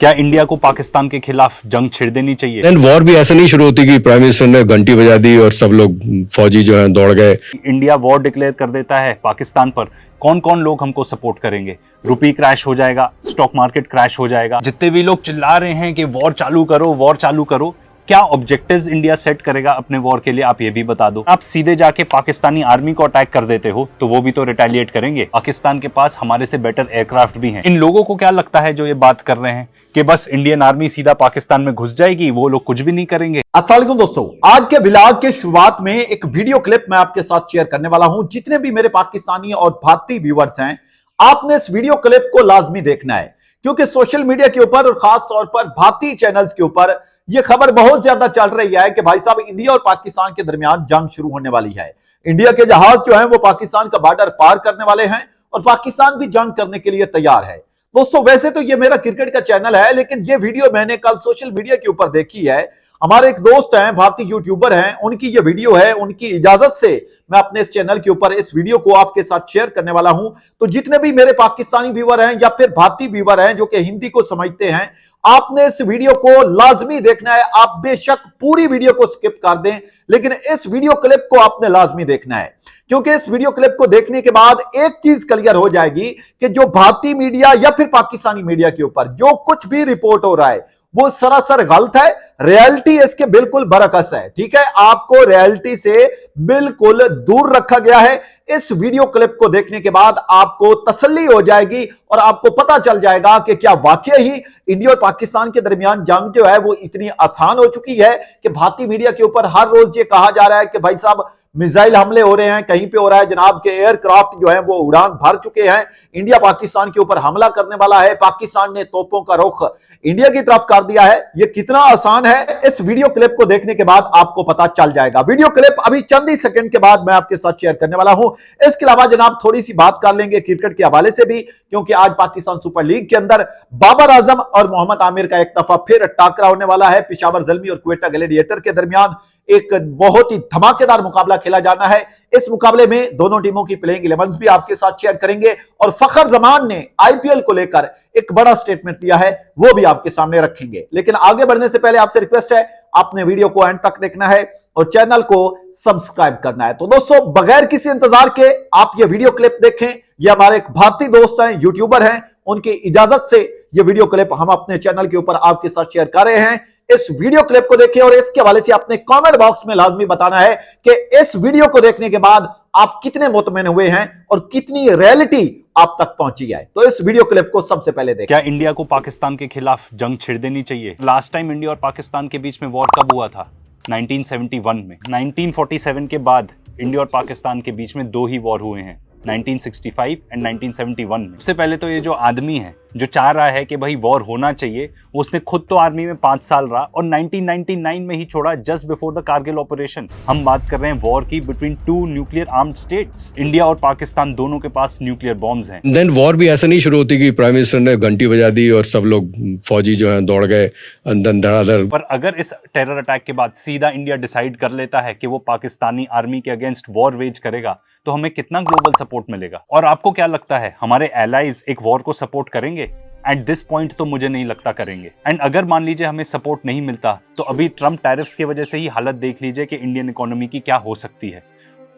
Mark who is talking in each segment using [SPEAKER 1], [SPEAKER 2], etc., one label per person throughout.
[SPEAKER 1] क्या इंडिया को पाकिस्तान के खिलाफ जंग छिड़ देनी चाहिए?
[SPEAKER 2] देन वॉर भी ऐसे नहीं शुरू होती कि प्राइम मिनिस्टर ने घंटी बजा दी और सब लोग फौजी जो हैं दौड़ गए।
[SPEAKER 1] इंडिया वॉर डिक्लेयर कर देता है पाकिस्तान पर, कौन कौन लोग हमको सपोर्ट करेंगे? रुपी क्रैश हो जाएगा, स्टॉक मार्केट क्रैश हो जाएगा। जितने भी लोग चिल्ला रहे हैं कि वॉर चालू करो, वॉर चालू करो, क्या ऑब्जेक्टिव्स इंडिया सेट करेगा अपने वॉर के लिए? आप ये भी बता दो। आप सीधे जाके पाकिस्तानी आर्मी को अटैक कर देते हो तो वो भी तो रिटेलिएट करेंगे। पाकिस्तान के पास हमारे से बेटर एयरक्राफ्ट भी हैं। इन लोगों को क्या लगता है जो ये बात कर रहे हैं कि बस इंडियन आर्मी सीधा पाकिस्तान में घुस जाएगी, वो लोग कुछ भी नहीं करेंगे?
[SPEAKER 3] अस्सलाम वालेकुम दोस्तों, आज के व्लॉग के शुरुआत में एक वीडियो क्लिप मैं आपके साथ शेयर करने वाला हूं। जितने भी मेरे पाकिस्तानी और भारतीय व्यूअर्स हैं, आपने इस वीडियो क्लिप को लाजमी देखना है, क्योंकि सोशल मीडिया के ऊपर और खास तौर पर भारतीय चैनल्स के ऊपर यह खबर बहुत ज्यादा चल रही है कि भाई साहब इंडिया और पाकिस्तान के दरमियान जंग शुरू होने वाली है। इंडिया के जहाज जो हैं वो पाकिस्तान का बॉर्डर पार करने वाले हैं और पाकिस्तान भी जंग करने के लिए तैयार है। दोस्तों, वैसे तो ये मेरा क्रिकेट का चैनल है, लेकिन ये वीडियो मैंने कल सोशल मीडिया के ऊपर देखी है। हमारे एक दोस्त हैं, भारतीय यूट्यूबर हैं, उनकी ये वीडियो है। उनकी इजाजत से मैं अपने इस चैनल के ऊपर इस वीडियो को आपके साथ शेयर करने वाला हूं। तो जितने भी मेरे पाकिस्तानी व्यूअर हैं या फिर भारतीय व्यूअर हैं जो कि हिंदी को समझते हैं, आपने इस वीडियो को लाजमी देखना है। आप बेशक पूरी वीडियो को स्किप कर दें, लेकिन इस वीडियो क्लिप को आपने लाजमी देखना है, क्योंकि इस वीडियो क्लिप को देखने के बाद एक चीज क्लियर हो जाएगी कि जो भारतीय मीडिया या फिर पाकिस्तानी मीडिया के ऊपर जो कुछ भी रिपोर्ट हो रहा है वो सरासर गलत है। रियलिटी इसके बिल्कुल बरअक्स है। ठीक है, आपको रियलिटी से बिल्कुल दूर रखा गया है। इस वीडियो क्लिप को देखने के बाद आपको तसल्ली हो जाएगी और आपको पता चल जाएगा कि क्या वाकई ही इंडिया और पाकिस्तान के दरमियान जंग जो है वो इतनी आसान हो चुकी है कि भारतीय मीडिया के ऊपर हर रोज ये कहा जा रहा है कि भाई साहब मिसाइल हमले हो रहे हैं, कहीं पे हो रहा है जनाब के एयरक्राफ्ट जो है वो उड़ान भर चुके हैं, इंडिया पाकिस्तान के ऊपर हमला करने वाला है, पाकिस्तान ने तोपों का रुख इंडिया की तरफ कर दिया है। ये कितना आसान है, इस वीडियो क्लिप को देखने के बाद आपको पता चल जाएगा। वीडियो क्लिप अभी चंद ही सेकंड के बाद मैं आपके साथ शेयर करने वाला हूं। इसके अलावा जनाब थोड़ी सी बात कर लेंगे क्रिकेट के हवाले से भी, क्योंकि आज पाकिस्तान सुपर लीग के अंदर बाबर आजम और मोहम्मद आमिर का एक दफा फिर टाकरा होने वाला है। पेशावर ज़ल्मी और क्वेटा ग्लैडिएटर के दरमियान एक बहुत ही धमाकेदार मुकाबला खेला जाना है। इस मुकाबले में दोनों टीमों की प्लेइंग 11 भी आपके साथ शेयर करेंगे और फखर जमान ने आईपीएल को लेकर एक बड़ा स्टेटमेंट दिया है, वो भी आपके सामने रखेंगे। लेकिन आगे बढ़ने से पहले आपसे रिक्वेस्ट है, आपने वीडियो को एंड तक देखना है और चैनल को सब्सक्राइब करना है। तो दोस्तों, बगैर किसी इंतजार के आप ये वीडियो क्लिप देखें। ये हमारे एक भारतीय दोस्त हैं, यूट्यूबर हैं, उनकी इजाजत से ये वीडियो क्लिप हम अपने चैनल के ऊपर आपके साथ शेयर कर रहे हैं। इस वीडियो क्लिप को देखिए और इसके हवाले से अपने कमेंट बॉक्स में लाजमी बताना है कि इस वीडियो को देखने के बाद आप कितने मुतमईन हुए हैं और कितनी रियलिटी आप तक पहुंची है। तो इस वीडियो क्लिप को सबसे पहले देखें।
[SPEAKER 1] क्या इंडिया को पाकिस्तान के खिलाफ जंग छिड़ देनी चाहिए? लास्ट टाइम इंडिया और पाकिस्तान के बीच में वॉर कब हुआ था? 1971 में। 1947 के बाद इंडिया और पाकिस्तान के बीच में दो ही वॉर हुए हैं, 1965 एंड 1971 में। सबसे पहले तो ये जो आदमी है जो चाह रहा है कि भाई वॉर होना चाहिए, उसने खुद तो आर्मी में 5 साल रहा और 1999 में ही छोड़ा, just before the Kargil operation. हम बात कर रहे हैं वॉर की between 2 nuclear armed states. India और पाकिस्तान दोनों के पास न्यूक्लियर बॉम्ब्स हैं।
[SPEAKER 2] देन वॉर भी ऐसे नहीं शुरू होती कि प्राइम मिनिस्टर ने घंटी बजा दी और सब लोग फौजी जो हैं दौड़ गए अंदर धड़ाधड़।
[SPEAKER 1] पर अगर इस टेरर अटैक के बाद सीधा इंडिया डिसाइड कर लेता है कि वो पाकिस्तानी आर्मी के अगेंस्ट वॉर वेज करेगा, तो हमें कितना ग्लोबल सपोर्ट मिलेगा? और आपको क्या लगता है हमारे एलाइज एक वॉर को सपोर्ट करेंगे? एट दिस पॉइंट तो मुझे नहीं लगता करेंगे। एंड अगर मान लीजिए हमें सपोर्ट नहीं मिलता, तो अभी ट्रम्प टैरिफ्स की वजह से ही हालत देख लीजिए कि इंडियन इकोनॉमी की क्या हो सकती है।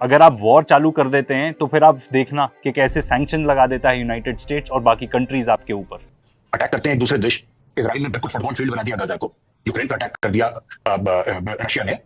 [SPEAKER 1] अगर आप वॉर चालू कर देते हैं तो फिर आप देखना कि कैसे सैंक्शन लगा देता है यूनाइटेड स्टेट्स और बाकी कंट्रीज आपके ऊपर।
[SPEAKER 4] अटैक करते हैं एक दूसरे देश। इजराइल ने बिल्कुल फुटबॉल फील्ड बना दिया गाजा को, यूक्रेन पर अटैक कर दिया रशिया ने।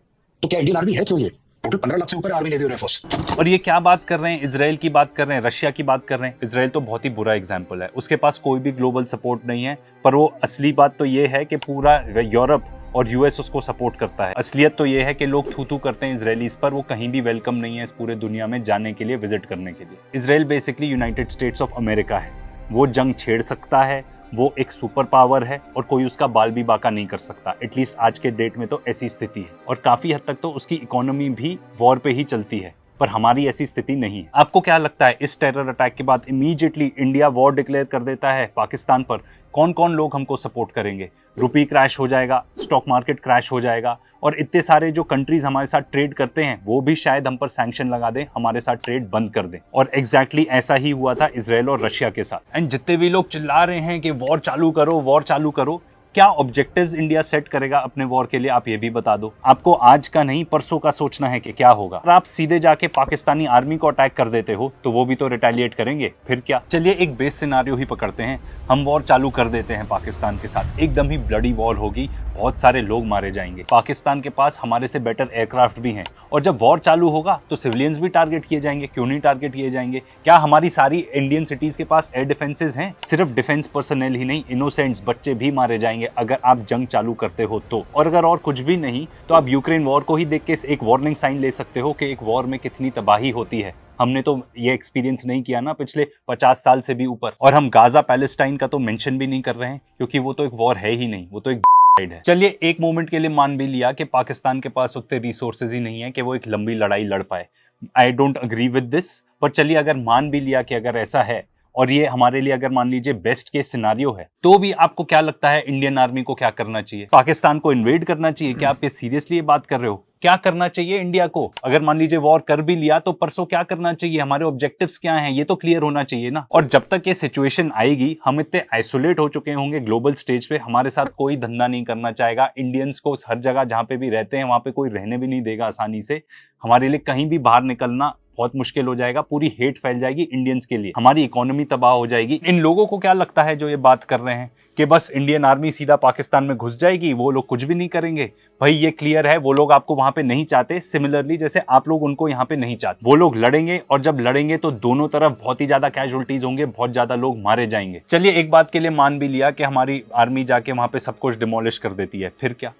[SPEAKER 4] तो क्या इंडियन आर्मी है क्यों? ये टोटल 15 लाख से ऊपर आर्मी नेवी और एयरफोर्स।
[SPEAKER 1] और ये क्या बात कर रहे हैं, इजराइल की बात कर रहे हैं, रशिया की बात कर रहे हैं। इजराइल तो बहुत ही बुरा एग्जाम्पल है, उसके पास कोई भी ग्लोबल सपोर्ट नहीं है। पर वो असली बात तो ये है कि पूरा यूरोप और यूएस उसको सपोर्ट करता है। असलियत तो ये है कि लोग थू करते हैं इजरायलीज पर, वो कहीं भी वेलकम नहीं है इस पूरे दुनिया में जाने के लिए, विजिट करने के लिए। Israel basically United states of America है। वो जंग छेड़ सकता है, वो एक सुपर पावर है और कोई उसका बाल भी बाका नहीं कर सकता। एटलीस्ट आज के डेट में तो ऐसी स्थिति है और काफी हद तक तो उसकी इकोनॉमी भी वॉर पे ही चलती है। पर हमारी ऐसी स्थिति नहीं है। आपको क्या लगता है इस टेरर अटैक के बाद इमीडिएटली इंडिया वॉर डिक्लेयर कर देता है पाकिस्तान पर, कौन कौन लोग हमको सपोर्ट करेंगे? रुपी क्रैश हो जाएगा, स्टॉक मार्केट क्रैश हो जाएगा, और इतने सारे जो कंट्रीज हमारे साथ ट्रेड करते हैं वो भी शायद हम पर सैंक्शन लगा दें, हमारे साथ ट्रेड बंद कर दें। और एग्जैक्टली ऐसा ही हुआ था इजराइल और रशिया के साथ। एंड जितने भी लोग चिल्ला रहे हैं कि वॉर चालू करो, वॉर चालू करो, क्या ऑब्जेक्टिव्स इंडिया सेट करेगा अपने वॉर के लिए, आप ये भी बता दो। आपको आज का नहीं परसों का सोचना है कि क्या होगा। अगर आप सीधे जाके पाकिस्तानी आर्मी को अटैक कर देते हो तो वो भी तो रिटेलिएट करेंगे, फिर क्या। चलिए एक बेस सिनारियो ही पकड़ते हैं, हम वॉर चालू कर देते हैं पाकिस्तान के साथ, एकदम ही ब्लडी वॉर होगी, बहुत सारे लोग मारे जाएंगे। पाकिस्तान के पास हमारे से बेटर एयरक्राफ्ट भी हैं, और जब वॉर चालू होगा तो सिविलियंस भी टारगेट किए जाएंगे। क्यों नहीं टारगेट किए जाएंगे? क्या हमारी सारी इंडियन सिटीज के पास एयर डिफेंसेस हैं? सिर्फ डिफेंस पर्सनल ही नहीं, इनोसेंट्स बच्चे भी मारे जाएंगे अगर आप जंग चालू करते हो तो। और अगर और कुछ भी नहीं तो आप यूक्रेन वॉर को ही देख के एक वार्निंग साइन ले सकते हो कि एक वॉर में कितनी तबाही होती है। हमने तो ये एक्सपीरियंस नहीं किया ना पिछले 50 साल से भी ऊपर। और हम गाजा पैलेस्टाइन का तो मेंशन भी नहीं कर रहे हैं क्योंकि वो तो एक वॉर है ही नहीं, वो तो एक है। चलिए एक मोमेंट के लिए मान भी लिया कि पाकिस्तान के पास उतने रिसोर्सेज ही नहीं है कि वो एक लंबी लड़ाई लड़ पाए। I don't agree with this, पर चलिए अगर मान भी लिया कि अगर ऐसा है और ये हमारे लिए अगर मान लीजिए बेस्ट केस सिनारियो है, तो भी आपको क्या लगता है इंडियन आर्मी को क्या करना चाहिए? पाकिस्तान को इन्वेड करना चाहिए? क्या आप ये सीरियसली ये बात कर रहे हो? क्या करना चाहिए इंडिया को? अगर मान लीजिए वॉर कर भी लिया तो परसों क्या करना चाहिए? हमारे ऑब्जेक्टिव्स क्या हैं? ये तो क्लियर होना चाहिए ना। और जब तक ये सिचुएशन आएगी हम इतने आइसोलेट हो चुके होंगे ग्लोबल स्टेज पे, हमारे साथ कोई धंधा नहीं करना चाहेगा। इंडियंस को हर जगह जहां पे भी रहते हैं वहां पे कोई रहने भी नहीं देगा आसानी से। हमारे लिए कहीं भी बाहर निकलना बहुत मुश्किल हो जाएगा, पूरी हेट फैल जाएगी इंडियंस के लिए, हमारी इकोनॉमी तबाह हो जाएगी। इन लोगों को क्या लगता है जो ये बात कर रहे हैं कि बस इंडियन आर्मी सीधा पाकिस्तान में घुस जाएगी, वो लोग कुछ भी नहीं करेंगे? भाई ये क्लियर है, वो लोग आपको वहां पे नहीं चाहते, सिमिलरली जैसे आप लोग उनको यहाँ पे नहीं चाहते। वो लोग लड़ेंगे और जब लड़ेंगे तो दोनों तरफ बहुत ही ज्यादा कैजुअलिटीज होंगे, बहुत ज्यादा लोग मारे जाएंगे। चलिए एक बात के लिए मान भी लिया कि हमारी आर्मी जाके वहां पे सब कुछ डिमोलिश कर देती है, फिर क्या?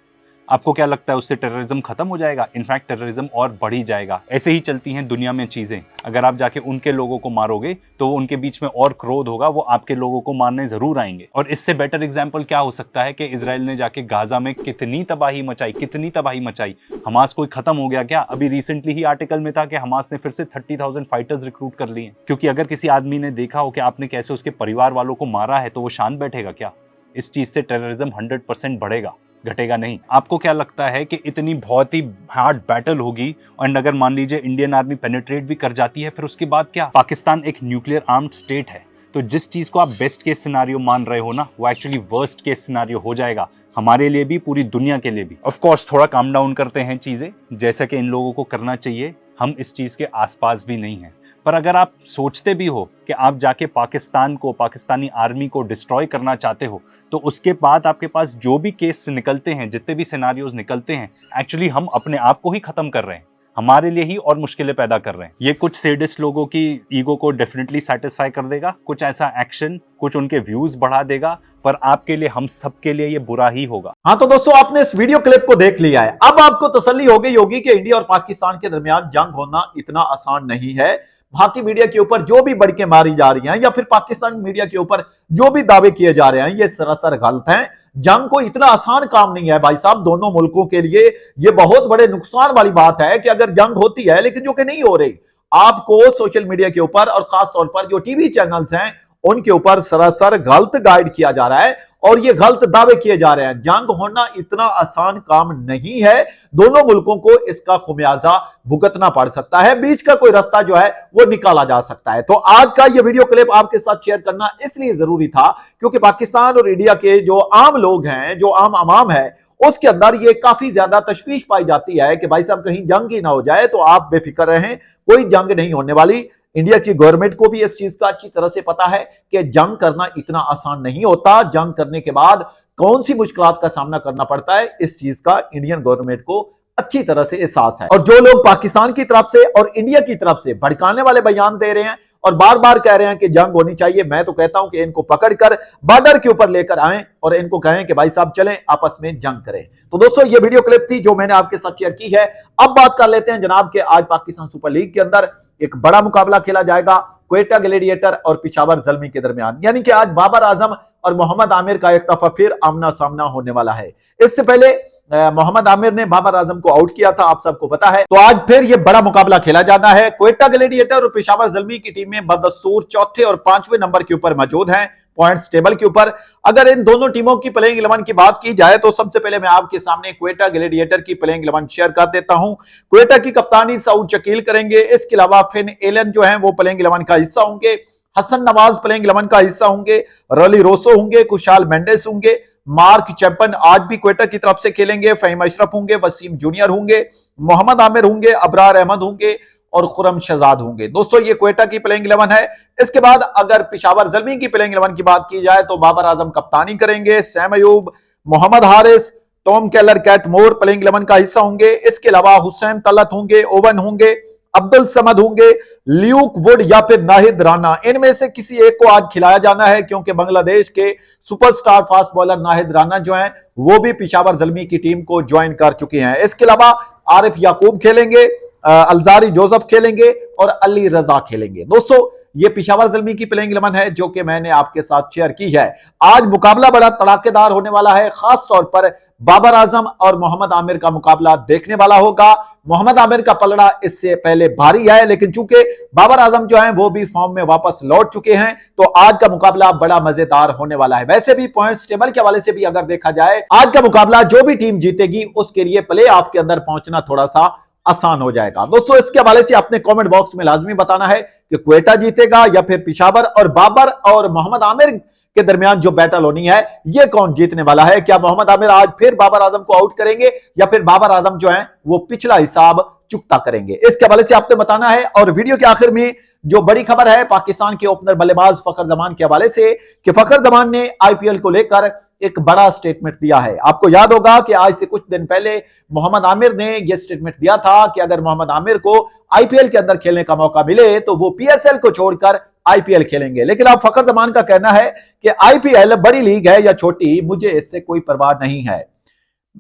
[SPEAKER 1] आपको क्या लगता है उससे टेररिज्म खत्म हो जाएगा? इनफैक्ट टेररिज्म और बढ़ ही जाएगा। ऐसे ही चलती हैं दुनिया में चीजें। अगर आप जाके उनके लोगों को मारोगे तो वो उनके बीच में और क्रोध होगा, वो आपके लोगों को मारने जरूर आएंगे। और इससे बेटर एग्जाम्पल क्या हो सकता है कि इजराइल ने जाके गाजा में कितनी तबाही मचाई, कितनी तबाही मचाई। हमास कोई खत्म हो गया क्या? अभी रिसेंटली ही आर्टिकल में था कि हमास ने फिर से 30,000 फाइटर्स रिक्रूट कर लिए। क्योंकि अगर किसी आदमी ने देखा हो कि आपने कैसे उसके परिवार वालों को मारा है तो वो शांत बैठेगा क्या? इस चीज से टेररिज्म 100% बढ़ेगा, घटेगा नहीं। आपको क्या लगता है कि इतनी बहुत ही हार्ड बैटल होगी और अगर मान लीजिए इंडियन आर्मी पेनिट्रेट भी कर जाती है, फिर उसके बाद क्या? पाकिस्तान एक न्यूक्लियर आर्म्ड स्टेट है, तो जिस चीज को आप बेस्ट केस सिनारियो मान रहे हो ना, वो एक्चुअली वर्स्ट केस सिनारियो हो जाएगा हमारे लिए भी, पूरी दुनिया के लिए भी। ऑफ कोर्स थोड़ा काम डाउन करते हैं चीजें, जैसा कि इन लोगों को करना चाहिए। हम इस चीज के आसपास भी नहीं हैं, पर अगर आप सोचते भी हो कि आप जाके पाकिस्तान को, पाकिस्तानी आर्मी को डिस्ट्रॉय करना चाहते हो, तो उसके बाद आपके पास जो भी केस निकलते हैं, जितने भी सिनारियोज निकलते हैं, एक्चुअली हम अपने आप को ही खत्म कर रहे हैं, हमारे लिए ही और मुश्किलें पैदा कर रहे हैं। ये कुछ सेडिस्ट लोगों की ईगो को डेफिनेटली सेटिस्फाई कर देगा, कुछ ऐसा एक्शन, कुछ उनके व्यूज बढ़ा देगा, पर आपके लिए, हम सबके लिए ये बुरा ही होगा।
[SPEAKER 3] हाँ तो दोस्तों आपने इस वीडियो क्लिप को देख लिया है, अब आपको तसल्ली हो गई होगी कि इंडिया और पाकिस्तान के दरमियान जंग होना इतना आसान नहीं है। बाकी मीडिया के ऊपर जो भी बड़के मारी जा रही हैं या फिर पाकिस्तान मीडिया के ऊपर जो भी दावे किए जा रहे हैं, ये सरासर गलत हैं। जंग को इतना आसान काम नहीं है भाई साहब, दोनों मुल्कों के लिए ये बहुत बड़े नुकसान वाली बात है कि अगर जंग होती है, लेकिन जो कि नहीं हो रही। आपको सोशल मीडिया के ऊपर और खास तौर पर जो टीवी चैनल्स हैं उनके ऊपर सरासर गलत गाइड किया जा रहा है और ये गलत दावे किए जा रहे हैं। जंग होना इतना आसान काम नहीं है, दोनों मुल्कों को इसका खुमियाजा भुगतना पड़ सकता है, बीच का कोई रास्ता जो है वो निकाला जा सकता है। तो आज का ये वीडियो क्लिप आपके साथ शेयर करना इसलिए जरूरी था क्योंकि पाकिस्तान और इंडिया के जो आम लोग हैं, जो आम अवाम है, उसके अंदर ये काफी ज्यादा तशवीश पाई जाती है कि भाई साहब कहीं जंग ही ना हो जाए। तो आप बेफिक्र रहें, कोई जंग नहीं होने वाली। इंडिया की गवर्नमेंट को भी इस चीज का अच्छी तरह से पता है कि जंग करना इतना आसान नहीं होता। जंग करने के बाद कौन सी मुश्किलात का सामना करना पड़ता है, इस चीज का इंडियन गवर्नमेंट को अच्छी तरह से एहसास है। और जो लोग पाकिस्तान की तरफ से और इंडिया की तरफ से भड़काने वाले बयान दे रहे हैं और बार बार कह रहे हैं कि जंग होनी चाहिए, मैं तो कहता हूं कि इनको पकड़कर बॉर्डर के ऊपर लेकर आएं और इनको कहें कि भाई साहब चलें आपस में जंग करें। तो दोस्तों ये वीडियो क्लिप थी जो मैंने आपके साथ शेयर की है। अब बात कर लेते हैं जनाब के आज पाकिस्तान सुपर लीग के अंदर एक बड़ा मुकाबला खेला जाएगा क्वेटा ग्लेडिएटर और पिशावर ज़ल्मी के दरमियान, यानी कि आज बाबर आजम और मोहम्मद आमिर का एक दफा फिर आमना सामना होने वाला है। इससे पहले मोहम्मद आमिर ने बाबर आजम को आउट किया था, आप सबको पता है। तो आज फिर ये बड़ा मुकाबला खेला जाना है। क्वेटा ग्लैडिएटर और पेशावर ज़ल्मी की टीमें बदस्तूर चौथे और पांचवें नंबर के ऊपर मौजूद हैं पॉइंट्स टेबल के ऊपर। अगर इन दोनों टीमों की प्लेइंग 11 की बात की जाए तो सबसे पहले मैं आपके सामने क्वेटा ग्लैडिएटर की प्लेइंग 11 शेयर कर देता हूं। क्वेटा की कप्तानी सऊद शकील करेंगे। इसके अलावा फिन एलन जो है वो प्लेइंग 11 का हिस्सा होंगे। हसन नवाज प्लेइंग 11 का हिस्सा होंगे। रॉली रोसो होंगे। खुशहाल मेंडेस होंगे। मार्क चैपन आज भी क्वेटा की तरफ से खेलेंगे। फहीम अशरफ होंगे। वसीम जूनियर होंगे। मोहम्मद आमिर होंगे। अबरार अहमद होंगे और खुरम शहजाद होंगे। दोस्तों ये क्वेटा की प्लेइंग 11 है। इसके बाद अगर पेशावर ज़ल्मी की प्लेइंग 11 की बात की जाए तो बाबर आजम कप्तानी करेंगे। Saim Ayub, Mohammad Haris, Tom Kohler, Cadmore playing 11 का हिस्सा होंगे। इसके अलावा हुसैन तलत होंगे। ओवन होंगे। अब्दुल समद होंगे। ल्यूक वुड या फिर नाहिद राना, इनमें से किसी एक को आज खिलाया जाना है क्योंकि बांग्लादेश के superstar fast bowler Nahid Rana जो हैं वो भी पेशावर ज़ल्मी की टीम को ज्वाइन कर चुके हैं। इसके अलावा आरिफ याकूब खेलेंगे। अलजारी जोसेफ खेलेंगे और अली रजा खेलेंगे। दोस्तों ये पेशावर ज़ल्मी की प्लेइंग 11 है जो कि मैंने आपके साथ शेयर की है। आज मुकाबला बड़ा तड़ाकेदार होने वाला है। खास तौर पर बाबर आजम और मोहम्मद आमिर का मुकाबला देखने वाला होगा। मोहम्मद आमिर का पलड़ा इससे पहले भारी है, लेकिन चूंकि बाबर आजम जो है वो भी फॉर्म में वापस लौट चुके हैं तो आज का मुकाबला बड़ा मजेदार होने वाला है। वैसे भी पॉइंट्स टेबल के हवाले से भी अगर देखा जाए आज का मुकाबला जो भी टीम जीतेगी उसके लिए प्ले ऑफ के अंदर पहुंचना थोड़ा सा आसान हो जाएगा। दोस्तों इसके हवाले से अपने कमेंट बॉक्स में लाजमी बताना है कि क्वेटा जीतेगा या फिर पेशावर, और बाबर और मोहम्मद आमिर के दरमियान जो बैटल होनी है ये कौन जीतने वाला है। क्या मोहम्मद आमिर आज फिर बाबर आजम को आउट करेंगे या फिर बाबर आजम जो है वो पिछला हिसाब चुकता करेंगे, इसके हवाले से आपने बताना है। और वीडियो के आखिर में जो बड़ी खबर है पाकिस्तान के ओपनर बल्लेबाज फखर जमान के हवाले से कि फखर जमान ने आईपीएल को लेकर एक बड़ा स्टेटमेंट दिया है। आपको याद होगा कि आज से कुछ दिन पहले मोहम्मद आमिर ने यह स्टेटमेंट दिया था कि अगर मोहम्मद आमिर को आईपीएल के अंदर खेलने का मौका मिले तो वो पीएसएल को छोड़कर आईपीएल खेलेंगे। लेकिन अब फखर जमान का कहना है कि आईपीएल बड़ी लीग है या छोटी, मुझे इससे कोई परवाह नहीं है।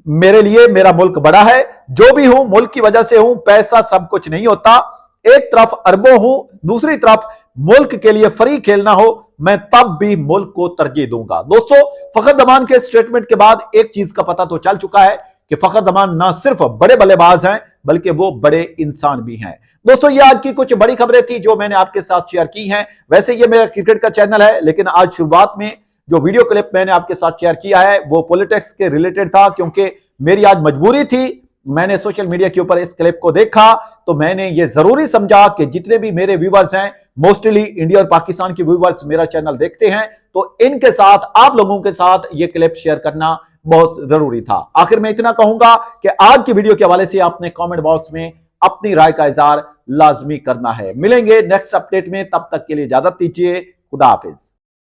[SPEAKER 3] मेरे लिए मेरा मुल्क बड़ा है, जो भी हूं मुल्क की वजह से हूं, पैसा सब कुछ नहीं होता। एक तरफ अरबों हूं, दूसरी तरफ मुल्क के लिए फ्री खेलना हो, मैं तब भी मुल्क को तरजीह दूंगा। दोस्तों फखर जमान के स्टेटमेंट के बाद एक चीज का पता तो चल चुका है कि फखर जमान ना सिर्फ बड़े बल्लेबाज हैं बल्कि वो बड़े इंसान भी हैं। दोस्तों ये आज की कुछ बड़ी खबरें थी जो मैंने आपके साथ शेयर की हैं। वैसे ये मेरा क्रिकेट का चैनल है, लेकिन आज शुरुआत में जो वीडियो क्लिप मैंने आपके साथ शेयर किया है वो पॉलिटिक्स के रिलेटेड था, क्योंकि मेरी आज मजबूरी थी। मैंने सोशल मीडिया के ऊपर इस क्लिप को देखा तो मैंने ये जरूरी समझा कि जितने भी मेरे व्यूवर्स हैं, मोस्टली इंडिया और पाकिस्तान के व्यूवर्स मेरा चैनल देखते हैं, तो इनके साथ, आप लोगों के साथ ये क्लिप शेयर करना बहुत जरूरी था। आखिर में इतना कहूंगा कि आज की वीडियो के हवाले से आपने कमेंट बॉक्स में अपनी राय का इजहार लाजमी करना है। मिलेंगे नेक्स्ट अपडेट में, तब तक के लिए इजाजत दीजिए। खुदा हाफिज।